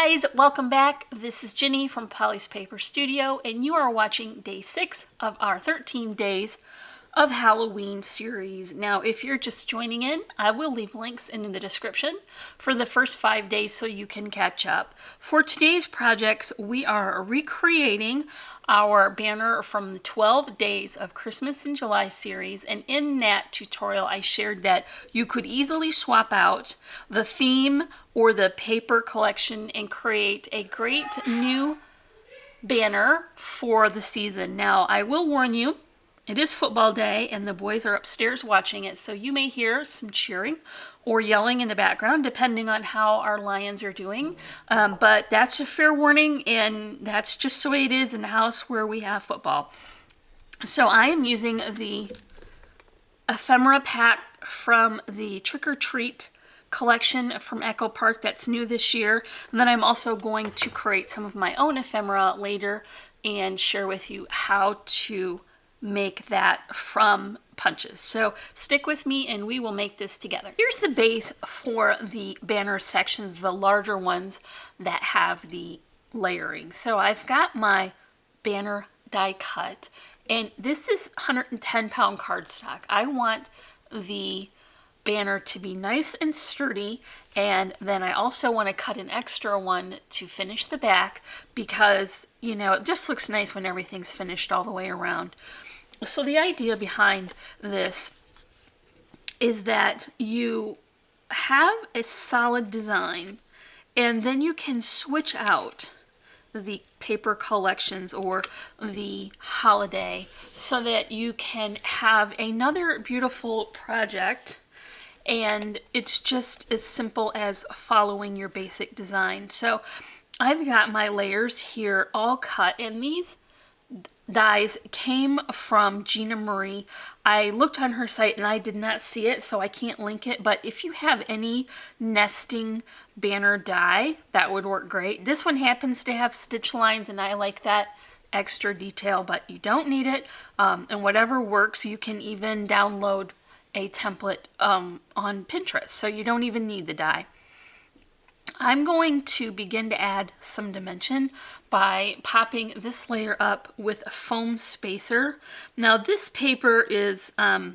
guys, welcome back. This is Ginny from Polly's Paper Studio, and you are watching day 6 of our 13 days of Halloween series. Now, if you're just joining in, I will leave links in the description for the first 5 days so you can catch up. For today's projects, we are recreating our banner from the 12 Days of Christmas in July series, and in that tutorial I shared that you could easily swap out the theme or the paper collection and create a great new banner for the season. Now, I will warn you, it is football day and the boys are upstairs watching it, so you may hear some cheering or yelling in the background depending on how our Lions are doing. But that's a fair warning, and that's just the way it is in the house where we have football. So I am using the ephemera pack from the Trick or Treat collection from Echo Park that's new this year. And then I'm also going to create some of my own ephemera later and share with you how to make that from punches. So stick with me and we will make this together. Here's the base for the banner sections, the larger ones that have the layering. So I've got my banner die cut, and this is 110-pound cardstock. I want the banner to be nice and sturdy, and then I also want to cut an extra one to finish the back because, you know, it just looks nice when everything's finished all the way around. So the idea behind this is that you have a solid design and then you can switch out the paper collections or the holiday so that you can have another beautiful project, and it's just as simple as following your basic design. So I've got my layers here all cut, and these dies came from Gina Marie. I looked on her site and I did not see it, so I can't link it, but if you have any nesting banner die, that would work great. This one happens to have stitch lines and I like that extra detail, but you don't need it, and whatever works. You can even download a template on Pinterest, so you don't even need the die. I'm going to begin to add some dimension by popping this layer up with a foam spacer. Now this paper is a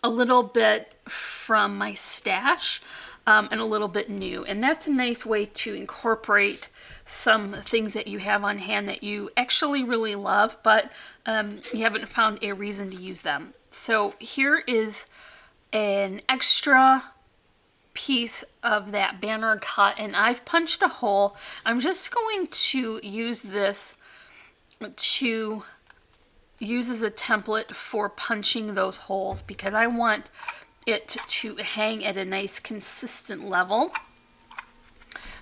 little bit from my stash and a little bit new, and that's a nice way to incorporate some things that you have on hand that you actually really love, but you haven't found a reason to use them. So here is an extra piece of that banner cut, and I've punched a hole. I'm just going to use this to use as a template for punching those holes because I want it to hang at a nice consistent level.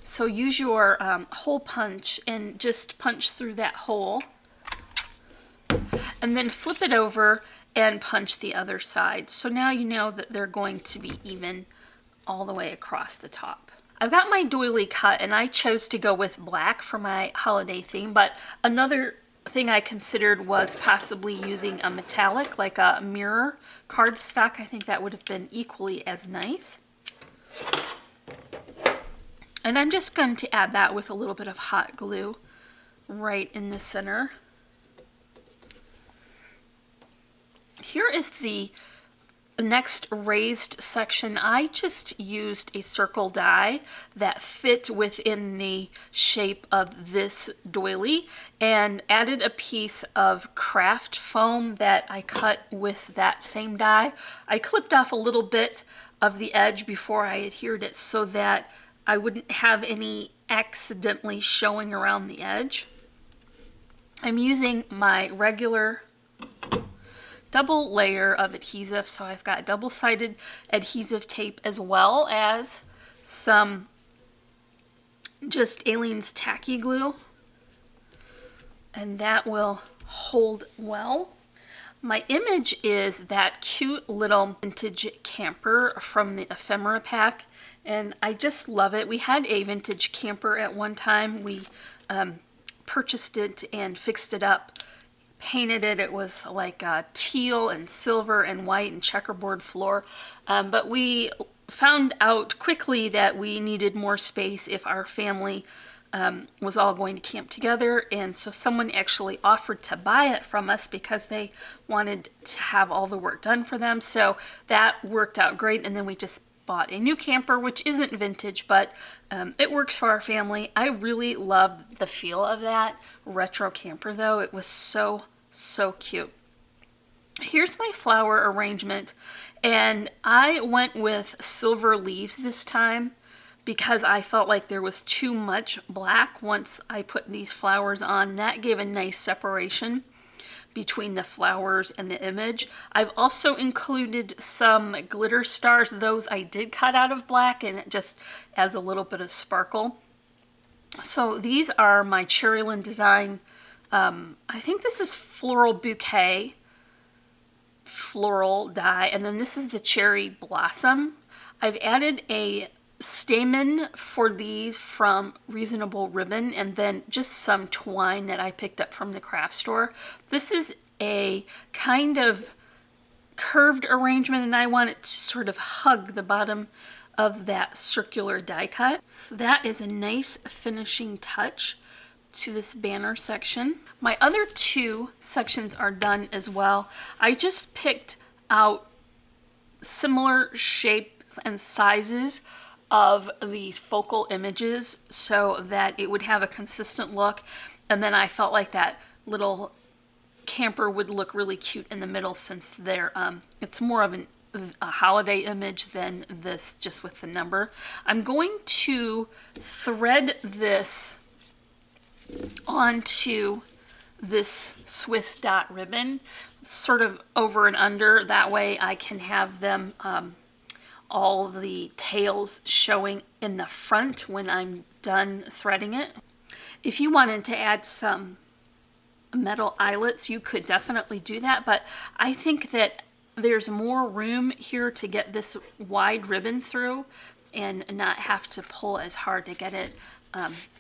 So use your hole punch and just punch through that hole, and then flip it over and punch the other side. So now you know that they're going to be even all the way across the top. I've got my doily cut, and I chose to go with black for my holiday theme, but another thing I considered was possibly using a metallic, like a mirror cardstock. I think that would have been equally as nice. And I'm just going to add that with a little bit of hot glue right in the center. Here is the next raised section. I just used a circle die that fit within the shape of this doily and added a piece of craft foam that I cut with that same die. I clipped off a little bit of the edge before I adhered it so that I wouldn't have any accidentally showing around the edge. I'm using my regular double layer of adhesive, so I've got double-sided adhesive tape as well as some just Aleene's tacky glue, and that will hold well. My image is that cute little vintage camper from the ephemera pack, and I just love it. We had a vintage camper at one time. We purchased it and fixed it up, painted it. It was like teal and silver and white and checkerboard floor, but we found out quickly that we needed more space if our family was all going to camp together, and so someone actually offered to buy it from us because they wanted to have all the work done for them. So that worked out great, and then we just bought a new camper, which isn't vintage, but it works for our family. I really loved the feel of that retro camper, though. It was so cute. Here's my flower arrangement, and I went with silver leaves this time because I felt like there was too much black once I put these flowers on. That gave a nice separation between the flowers and the image. I've also included some glitter stars. Those I did cut out of black, and it just adds a little bit of sparkle. So these are my Cherryland design. I think this is Floral Bouquet floral die, and then this is the Cherry Blossom. I've added a stamen for these from Reasonable Ribbon, and then just some twine that I picked up from the craft store. This is a kind of curved arrangement, and I want it to sort of hug the bottom of that circular die cut. So that is a nice finishing touch to this banner section. My other two sections are done as well. I just picked out similar shapes and sizes of these focal images so that it would have a consistent look, and then I felt like that little camper would look really cute in the middle, since they're it's more of a holiday image than this just with the number. I'm going to thread this onto this Swiss dot ribbon, sort of over and under. That way I can have them all the tails showing in the front when I'm done threading it. If you wanted to add some metal eyelets, you could definitely do that, but I think that there's more room here to get this wide ribbon through and not have to pull as hard to get it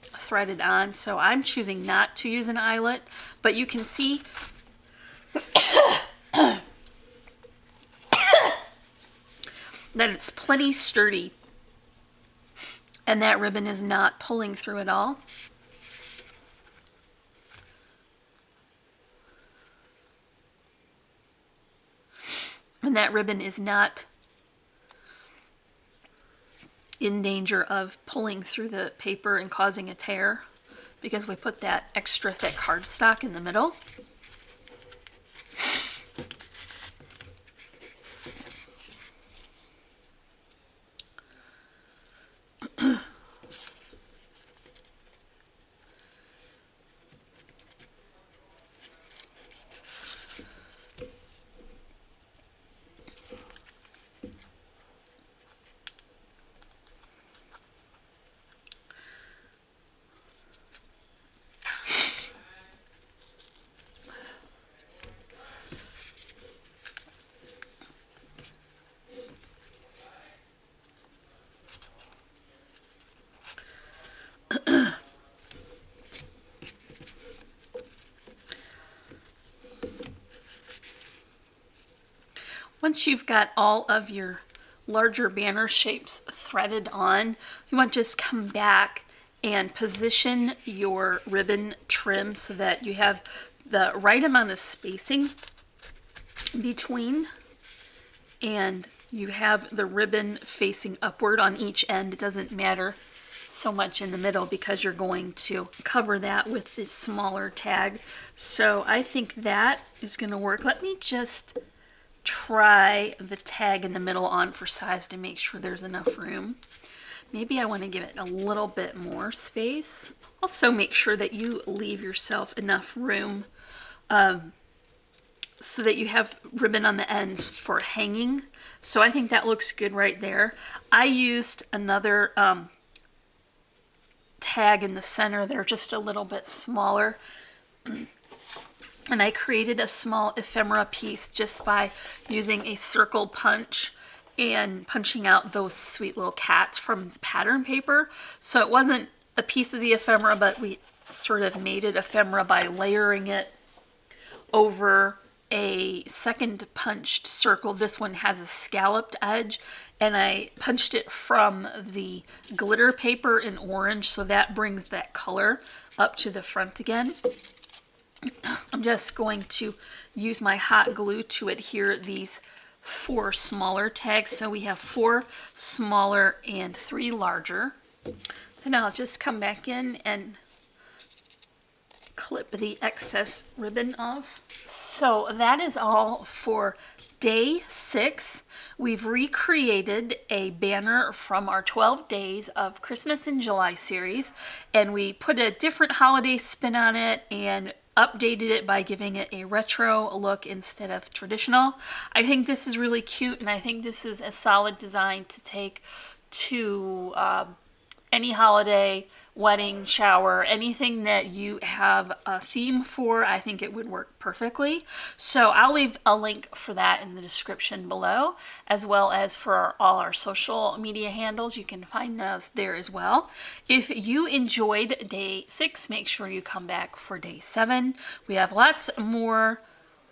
threaded on. So I'm choosing not to use an eyelet, but you can see that it's plenty sturdy and that ribbon is not pulling through at all. And that ribbon is not in danger of pulling through the paper and causing a tear because we put that extra thick cardstock in the middle. Once you've got all of your larger banner shapes threaded on, you want to just come back and position your ribbon trim so that you have the right amount of spacing between, and you have the ribbon facing upward on each end. It doesn't matter so much in the middle because you're going to cover that with this smaller tag. So I think that is going to work. Let me just try the tag in the middle on for size to make sure there's enough room. Maybe I want to give it a little bit more space. Also make sure that you leave yourself enough room so that you have ribbon on the ends for hanging. So I think that looks good right there. I used another tag in the center there, just a little bit smaller. And I created a small ephemera piece just by using a circle punch and punching out those sweet little cats from the pattern paper. So it wasn't a piece of the ephemera, but we sort of made it ephemera by layering it over a second punched circle. This one has a scalloped edge, and I punched it from the glitter paper in orange, so that brings that color up to the front again. I'm just going to use my hot glue to adhere these 4 smaller tags. So we have 4 smaller and 3 larger. Then I'll just come back in and clip the excess ribbon off. So that is all for day 6. We've recreated a banner from our 12 days of Christmas in July series, and we put a different holiday spin on it and updated it by giving it a retro look instead of traditional. I think this is really cute, and I think this is a solid design to take to any holiday, wedding, shower, anything that you have a theme for. I think it would work perfectly. So I'll leave a link for that in the description below, as well as for all our social media handles. You can find those there as well. If you enjoyed day 6, make sure you come back for day 7. We have lots more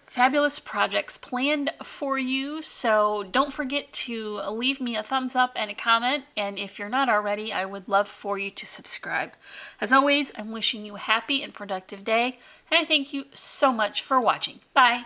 fabulous projects planned for you, so don't forget to leave me a thumbs up and a comment, and if you're not already, I would love for you to subscribe. As always, I'm wishing you a happy and productive day, and I thank you so much for watching. Bye!